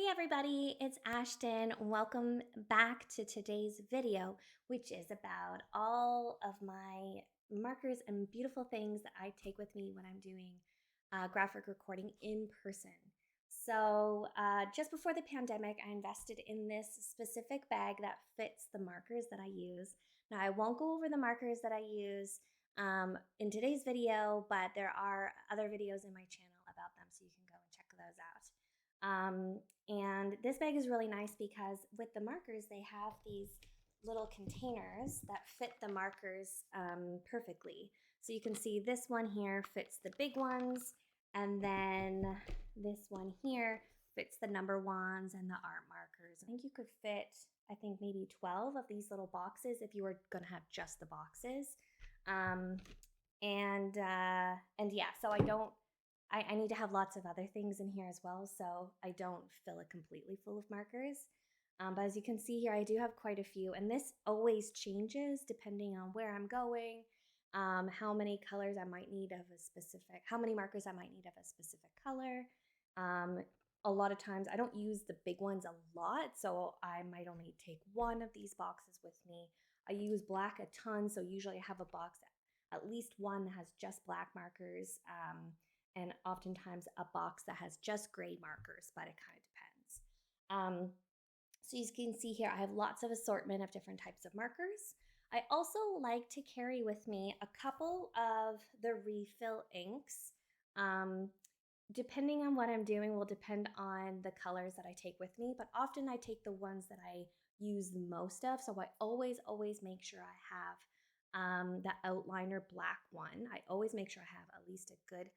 Everybody, it's Ashton. Welcome back to today's video, which is about all of my markers and beautiful things that I take with me when I'm doing graphic recording in person. So just before the pandemic, I invested in this specific bag that fits the markers that I use. Now, I won't go over the markers that I use in today's video, but there are other videos in my channel about them, so you can go and check those out. And this bag is really nice because with the markers, they have these little containers that fit the markers perfectly. So you can see this one here fits the big ones, and then this one here fits the number ones and the art markers. I think you could fit, maybe 12 of these little boxes if you were gonna have just the boxes. And yeah, so I need to have lots of other things in here as well, so I don't fill it completely full of markers. But as you can see here, I do have quite a few, and this always changes depending on where I'm going, how many colors I might need of a specific, how many markers I might need of a specific color. A lot of times I don't use the big ones a lot, so I might only take one of these boxes with me. I use black a ton, so usually I have a box, at least one that has just black markers, and oftentimes a box that has just gray markers, but it kind of depends. So you can see here, I have lots of assortment of different types of markers. I also like to carry with me a couple of the refill inks. Depending on what I'm doing will depend on the colors that I take with me, but often I take the ones that I use the most of. So I always make sure I have the outliner black one. I always make sure I have at least a good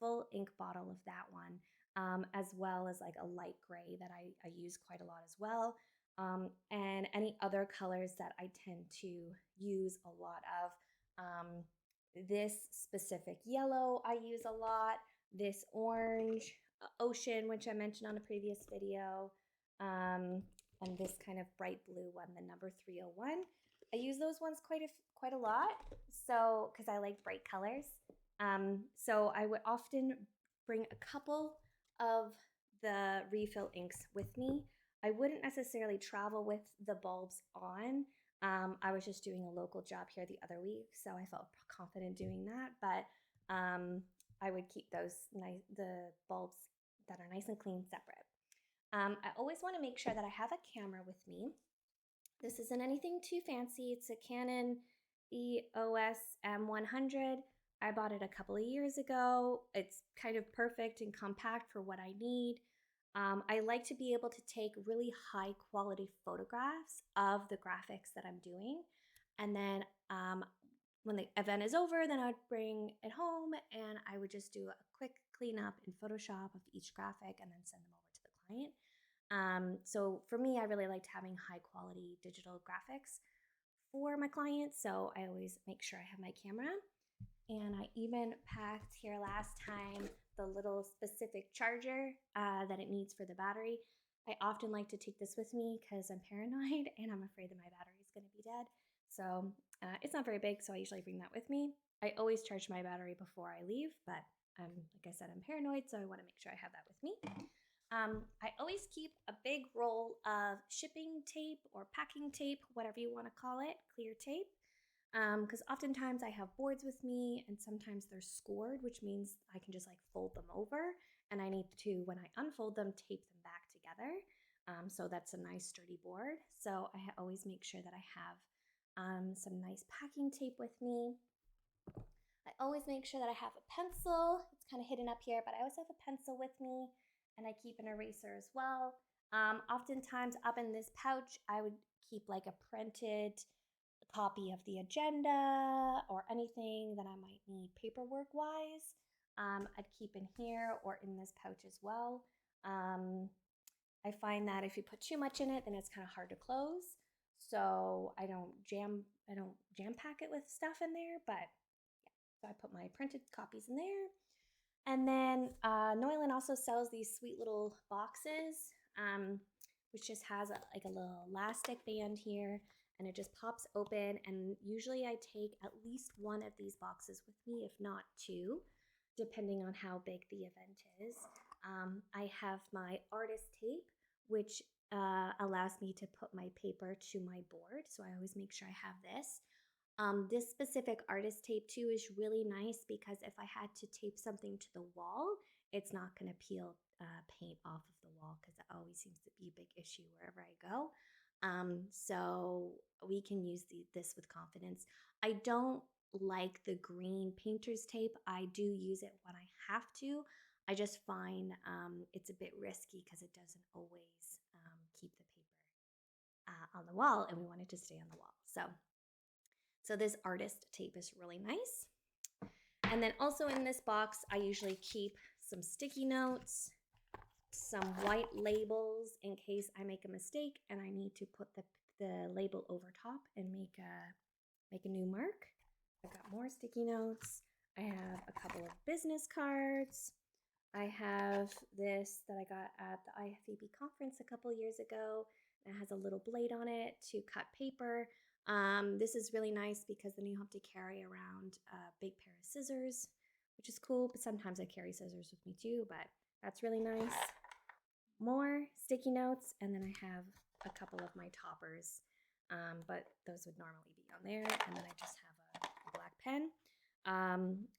full ink bottle of that one, as well as like a light gray that I use quite a lot as well. And any other colors that I tend to use a lot of. This specific yellow I use a lot. This orange, ocean, which I mentioned on a previous video, and this kind of bright blue one, the number 301. I use those ones quite a lot, so because I like bright colors. So I would often bring a couple of the refill inks with me. I wouldn't necessarily travel with the bulbs on. I was just doing a local job here the other week, so I felt confident doing that. But I would keep the bulbs that are nice and clean separate. I always want to make sure that I have a camera with me. This isn't anything too fancy. It's a Canon EOS M100. I bought it a couple of years ago. It's kind of perfect and compact for what I need. I like to be able to take really high quality photographs of the graphics that I'm doing. And then when the event is over, then I would bring it home and I would just do a quick cleanup in Photoshop of each graphic and then send them over to the client. So for me, I really liked having high quality digital graphics for my clients. So I always make sure I have my camera. And I even packed here last time the little specific charger that it needs for the battery. I often like to take this with me because I'm paranoid and I'm afraid that my battery is going to be dead. So it's not very big, so I usually bring that with me. I always charge my battery before I leave, but like I said, I'm paranoid, so I want to make sure I have that with me. I always keep a big roll of shipping tape or packing tape, whatever you want to call it, clear tape. Because oftentimes I have boards with me and sometimes they're scored, which means I can just like fold them over and I need to, when I unfold them, tape them back together. So that's a nice sturdy board. So I always make sure that I have some nice packing tape with me. I always make sure that I have a pencil. It's kind of hidden up here, but I always have a pencil with me and I keep an eraser as well. Oftentimes up in this pouch, I would keep like a printed copy of the agenda or anything that I might need paperwork wise. I'd keep in here or in this pouch as well. I find that if you put too much in it, then it's kind of hard to close. So I don't jam pack it with stuff in there, but yeah. So I put my printed copies in there. And then Neuland also sells these sweet little boxes, which just has like a little elastic band here, and it just pops open. And usually I take at least one of these boxes with me, if not two, depending on how big the event is. I have my artist tape, which allows me to put my paper to my board. So I always make sure I have this. This specific artist tape too is really nice because if I had to tape something to the wall, it's not going to peel paint off of the wall because it always seems to be a big issue wherever I go. So we can use this with confidence. I don't like the green painter's tape. I do use it when I have to. I just find it's a bit risky because it doesn't always keep the paper on the wall, and we want it to stay on the wall. So this artist tape is really nice. And then also in this box, I usually keep some sticky notes, some white labels in case I make a mistake and I need to put the label over top and make a new mark. I've got more sticky notes. I have a couple of business cards. I have this that I got at the IFAB conference a couple years ago. It has a little blade on it to cut paper. This is really nice because then you have to carry around a big pair of scissors, which is cool, but sometimes I carry scissors with me too, but that's really nice. More sticky notes, and then I have a couple of my toppers, but those would normally be on there, and then I just have a black pen.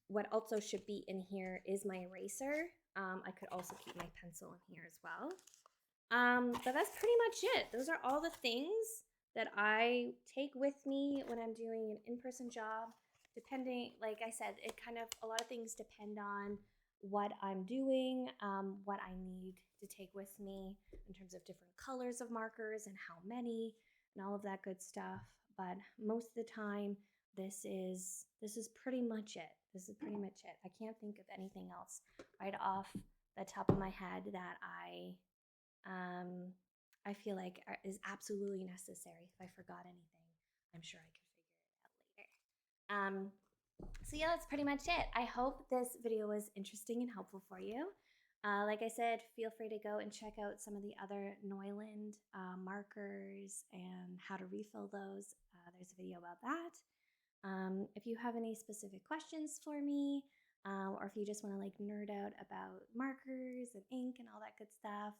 What also should be in here is my eraser. I could also keep my pencil in here as well. But that's pretty much it. Those are all the things that I take with me when I'm doing an in-person job. Depending, like I said, a lot of things depend on what I'm doing, what I need to take with me in terms of different colors of markers and how many and all of that good stuff. But most of the time, this is pretty much it. This is pretty much it. I can't think of anything else right off the top of my head that I feel like is absolutely necessary. If I forgot anything, I'm sure I could figure it out later. So yeah, that's pretty much it. I hope this video was interesting and helpful for you. Like I said, feel free to go and check out some of the other Neuland markers and how to refill those. There's a video about that. If you have any specific questions for me, or if you just want to like nerd out about markers and ink and all that good stuff,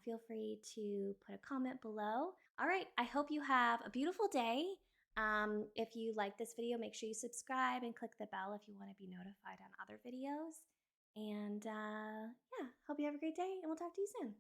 feel free to put a comment below. All right, I hope you have a beautiful day. If you like this video, make sure you subscribe and click the bell if you want to be notified on other videos. And yeah, hope you have a great day, and we'll talk to you soon.